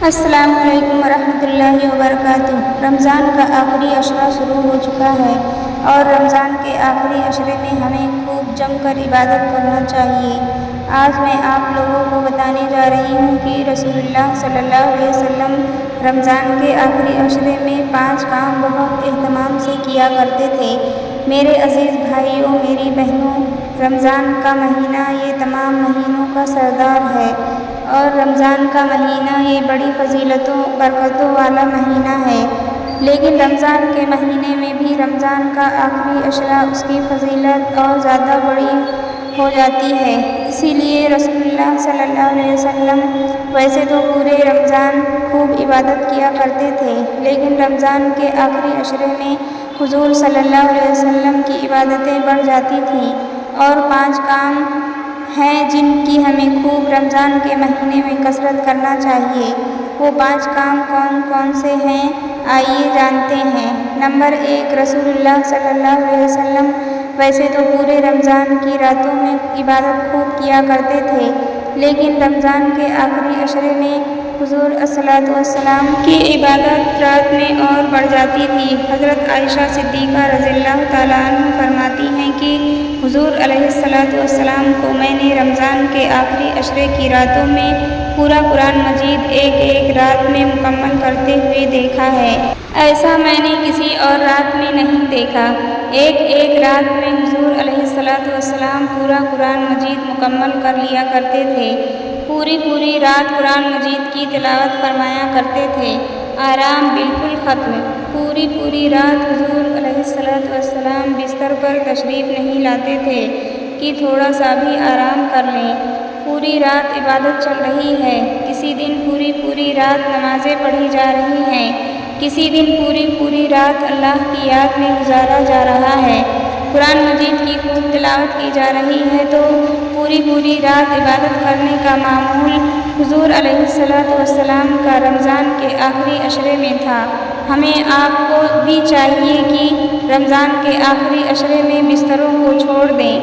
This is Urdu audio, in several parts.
السلام علیکم ورحمۃ اللہ وبرکاتہ۔ رمضان کا آخری عشرہ شروع ہو چکا ہے اور رمضان کے آخری عشرے میں ہمیں خوب جم کر عبادت کرنا چاہیے۔ آج میں آپ لوگوں کو بتانے جا رہی ہوں کہ رسول اللہ صلی اللہ علیہ وسلم رمضان کے آخری عشرے میں 5 کام بہت اہتمام سے کیا کرتے تھے۔ میرے عزیز بھائیوں، میری بہنوں، رمضان کا مہینہ یہ تمام مہینوں کا سردار ہے اور رمضان کا مہینہ یہ بڑی فضیلتوں برکتوں والا مہینہ ہے، لیکن رمضان کے مہینے میں بھی رمضان کا آخری عشرہ اس کی فضیلت اور زیادہ بڑی ہو جاتی ہے۔ اسی لیے رسول اللہ صلی اللہ علیہ وسلم ویسے تو پورے رمضان خوب عبادت کیا کرتے تھے، لیکن رمضان کے آخری عشرے میں حضور صلی اللہ علیہ وسلم کی عبادتیں بڑھ جاتی تھیں۔ اور 5 کام ہیں جن کی ہمیں خوب رمضان کے مہینے میں کثرت کرنا چاہیے۔ وہ 5 کام کون کون سے ہیں، آئیے جانتے ہیں۔ نمبر 1، رسول اللہ صلی اللہ علیہ وسلم ویسے تو پورے رمضان کی راتوں میں عبادت خوب کیا کرتے تھے، لیکن رمضان کے آخری عشرے میں حضور الصلاۃ والسلام کی عبادت رات میں اور بڑھ جاتی تھی۔ حضرت عائشہ صدیقہ رضی اللہ تعالیٰ عنہ فرماتی ہیں کہ حضور علیہ الصلاۃ والسلام کو میں نے رمضان کے آخری عشرے کی راتوں میں پورا قرآن مجید ایک رات میں مکمل کرتے ہوئے دیکھا ہے۔ ایسا میں نے کسی اور رات میں نہیں دیکھا۔ ایک رات میں حضور علیہ الصلاۃ والسلام پورا قرآن مجید مکمل کر لیا کرتے تھے۔ پوری رات قرآن مجید کی تلاوت فرمایا کرتے تھے، آرام بالکل ختم۔ پوری رات حضور علیہ الصلاۃ والسلام بستر پر تشریف نہیں لاتے تھے کہ تھوڑا سا بھی آرام کر لیں۔ پوری رات عبادت چل رہی ہے، کسی دن پوری رات نمازیں پڑھی جا رہی ہیں، کسی دن پوری رات اللہ کی یاد میں گزارا جا رہا ہے، قرآن مجید کی خوب تلاوت کی جا رہی ہے۔ تو پوری رات عبادت کرنے کا معمول حضور علیہ الصلاۃ والسلام کا رمضان کے آخری عشرے میں تھا۔ ہمیں آپ کو بھی چاہیے کہ رمضان کے آخری عشرے میں بستروں کو چھوڑ دیں،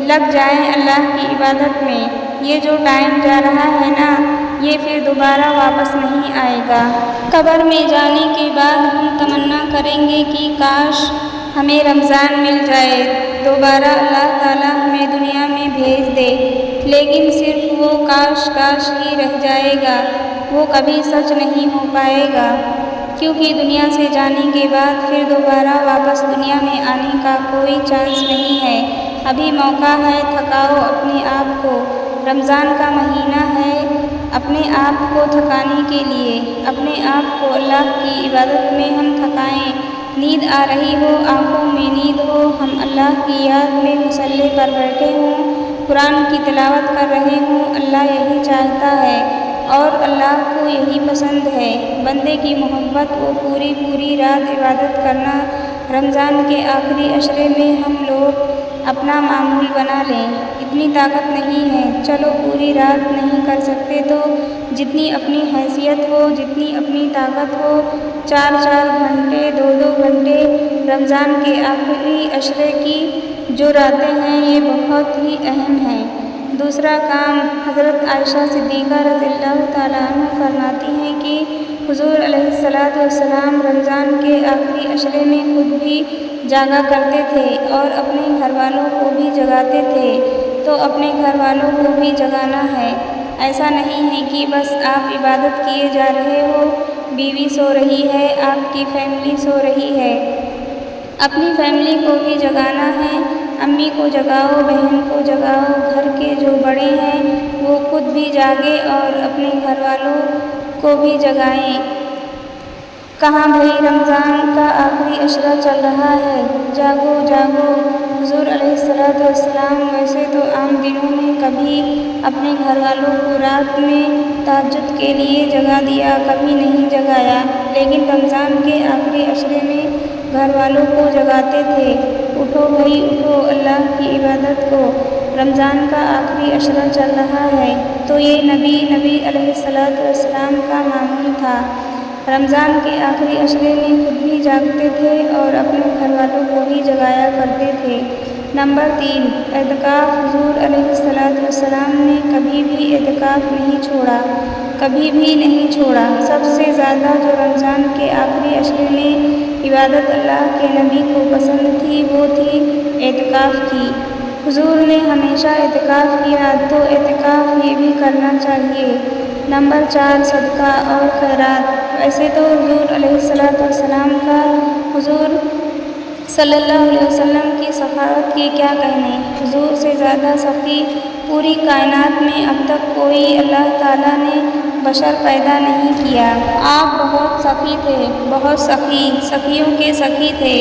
لگ جائیں اللہ کی عبادت میں۔ یہ جو ٹائم جا رہا ہے نا، یہ پھر دوبارہ واپس نہیں آئے گا۔ قبر میں جانے کے بعد ہم تمنا کریں گے کہ کاش ہمیں رمضان مل جائے، دوبارہ اللہ تعالیٰ ہمیں دنیا میں بھیج دے، لیکن صرف وہ کاش ہی رہ جائے گا، وہ کبھی سچ نہیں ہو پائے گا، کیونکہ دنیا سے جانے کے بعد پھر دوبارہ واپس دنیا میں آنے کا کوئی چانس نہیں ہے۔ ابھی موقع ہے، تھکاؤ اپنے آپ کو، رمضان کا مہینہ ہے اپنے آپ کو تھکانے کے لیے۔ اپنے آپ کو اللہ کی عبادت میں ہم تھکائیں۔ نیند آ رہی ہو، آنکھوں میں نیند ہو، ہم اللہ کی یاد میں مصلی پر بیٹھے ہوں، قرآن کی تلاوت کر رہے ہوں، اللہ یہی چاہتا ہے اور اللہ کو یہی پسند ہے، بندے کی محبت وہ پوری رات عبادت کرنا۔ رمضان کے آخری عشرے میں ہم لوگ اپنا معمول بنا لیں۔ اتنی طاقت نہیں ہے، چلو پوری رات نہیں کر سکتے تو جتنی اپنی حیثیت ہو، جتنی اپنی طاقت ہو، 4 گھنٹے 2 گھنٹے رمضان کے آخری عشرے کی جو راتیں ہیں یہ بہت ہی اہم ہیں۔ دوسرا کام، حضرت عائشہ صدیقہ رضی اللہ تعالیٰ عنہ فرماتی ہیں کہ حضور علیہ الصلاۃ والسلام رمضان کے آخری عشرے میں خود بھی جاگا کرتے تھے اور اپنے گھر والوں کو بھی جگاتے تھے۔ تو اپنے گھر والوں کو بھی جگانا ہے، ایسا نہیں ہے کہ بس آپ عبادت کیے جا رہے ہو، بیوی سو رہی ہے، آپ کی فیملی سو رہی ہے، اپنی فیملی کو بھی جگانا ہے۔ امی کو جگاؤ، بہن کو جگاؤ، گھر کے جو بڑے ہیں وہ خود بھی جاگے اور اپنے گھر والوں کو بھی جگائیں۔ کہاں بھئی، رمضان کا آخری عشرہ چل رہا ہے، جاگو۔ حضور علیہ الصلاۃ والسلام ویسے تو عام دنوں میں کبھی اپنے گھر والوں کو رات میں تہجد کے لیے جگا دیا، کبھی نہیں جگایا، لیکن رمضان کے آخری عشرے میں گھر والوں کو جگاتے تھے۔ اٹھو بھئی اٹھو، اللہ کی عبادت کو، رمضان کا آخری عشرہ چل رہا ہے۔ تو یہ نبی علیہ الصلاۃ والسلام کا معمول تھا، رمضان کے آخری عشرے میں خود بھی جاگتے تھے اور اپنے گھر والوں کو بھی جگایا کرتے تھے۔ نمبر 3، اعتکاف۔ حضور علیہ الصلاۃ والسلام نے کبھی بھی اعتکاف نہیں چھوڑا۔ کبھی بھی نہیں چھوڑا۔ سب سے زیادہ جو رمضان کے آخری عشرے میں عبادت اللہ کے نبی کو پسند تھی وہ تھی اعتکاف کی۔ حضور نے ہمیشہ اعتکاف کیا تو اعتکاف یہ بھی کرنا چاہیے۔ نمبر 4 صدقہ اور خیرات۔ ویسے تو حضور علیہ السلام کا حضور صلی اللہ علیہ وسلم کی سخاوت کے کیا کہنے۔ حضور سے زیادہ سخی پوری کائنات میں اب تک کوئی اللہ تعالیٰ نے بشر پیدا نہیں کیا۔ آپ بہت سخی تھے، بہت سخی، سخیوں کے سخی تھے۔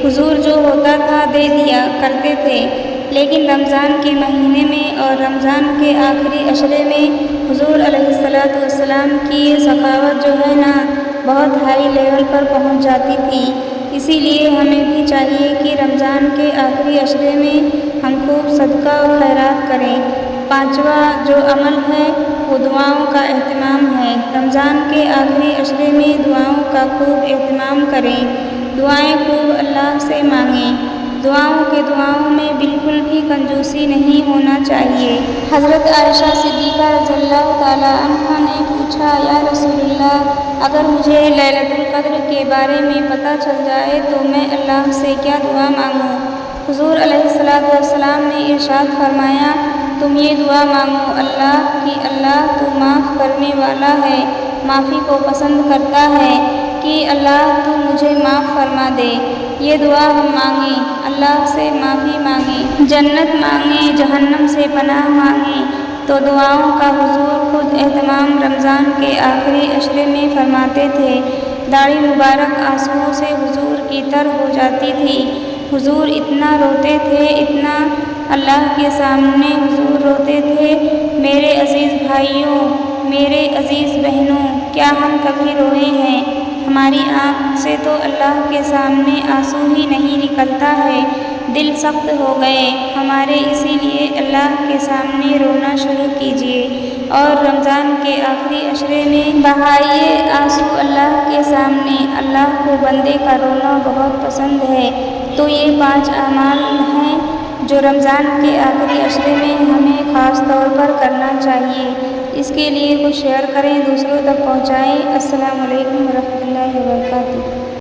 حضور جو ہوتا تھا دے دیا کرتے تھے، لیکن رمضان کے مہینے میں اور رمضان کے آخری عشرے میں حضور علیہ السلام کی یہ سخاوت جو ہے نا بہت ہائی لیول پر پہنچ جاتی تھی۔ اسی لیے ہمیں بھی چاہیے کہ رمضان کے آخری عشرے میں ہم خوب صدقہ و خیرات کریں۔ 5واں جو عمل ہے وہ دعاؤں کا اہتمام ہے۔ رمضان کے آخری عشرے میں دعاؤں کا خوب اہتمام کریں۔ دعائیں خوب اللہ سے مانگیں۔ دعاؤں میں بالکل بھی کنجوسی نہیں ہونا چاہیے۔ حضرت عائشہ صدیقہ رضی اللہ تعالیٰ عنہا نے پوچھا، یا رسول اللہ، اگر مجھے لیلۃ القدر کے بارے میں پتہ چل جائے تو میں اللہ سے کیا دعا مانگوں؟ حضور علیہ السلام نے ارشاد فرمایا، تم یہ دعا مانگو اللہ کہ اللہ تو معاف کرنے والا ہے، معافی کو پسند کرتا ہے، کہ اللہ تو مجھے معاف فرما دے۔ یہ دعا ہم مانگیں، اللہ سے معافی مانگیں، جنت مانگیں، جہنم سے پناہ مانگیں۔ تو دعاؤں کا حضور خود اہتمام رمضان کے آخری عشرے میں فرماتے تھے۔ داڑھی مبارک آنسوؤں سے حضور کی تر ہو جاتی تھی۔ حضور اتنا روتے تھے، اتنا اللہ کے سامنے حضور روتے تھے۔ میرے عزیز بھائیوں، میرے عزیز بہنوں، کیا ہم کبھی روئے ہیں؟ ہماری آنکھ سے تو اللہ کے سامنے آنسو ہی نہیں نکلتا ہے، دل سخت ہو گئے ہمارے۔ اسی لیے اللہ کے سامنے رونا شروع کیجیے اور رمضان کے آخری عشرے میں بہائیے آنسو اللہ کے سامنے۔ اللہ کو بندے کا رونا بہت پسند ہے۔ تو یہ 5 اعمال ہیں جو رمضان کے آخری عشرے میں ہمیں خاص طور پر کرنا چاہیے۔ اس کے لیے کچھ شیئر کریں، دوسروں تک پہنچائیں۔ السلام علیکم ورحمۃ اللہ وبرکاتہ۔